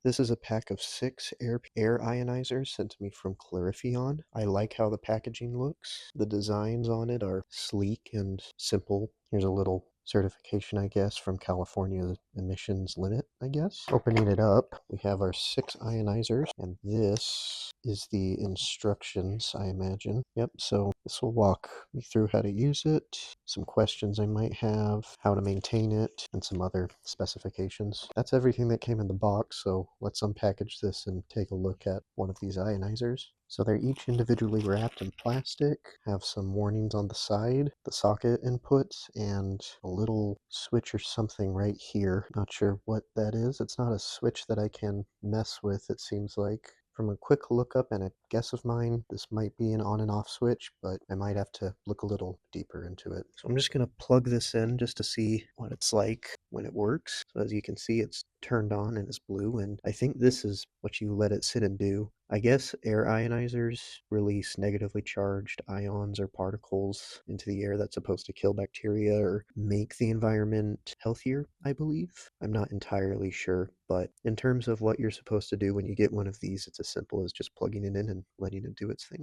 This is a pack of 6 air ionizers sent to me from Clarifion. I like how the packaging looks. The designs on it are sleek and simple. Here's a little certification, I guess, from California emissions limit, I guess. Opening it up, we have our 6 ionizers, and this is the instructions, I imagine. Yep, so this will walk me through how to use it, some questions I might have, how to maintain it, and some other specifications. That's everything that came in the box, so let's unpackage this and take a look at one of these ionizers. So they're each individually wrapped in plastic, have some warnings on the side, the socket inputs, and a little switch or something right here. Not sure what that is. It's not a switch that I can mess with, it seems like. From a quick lookup and a guess of mine, this might be an on and off switch, but I might have to look a little deeper into it. So I'm just going to plug this in just to see what it's like when it works. So as you can see, it's turned on and it's blue, and I think this is what you let it sit and do. I guess air ionizers release negatively charged ions or particles into the air that's supposed to kill bacteria or make the environment healthier, I believe. I'm not entirely sure, but in terms of what you're supposed to do when you get one of these, it's as simple as just plugging it in and letting it do its thing.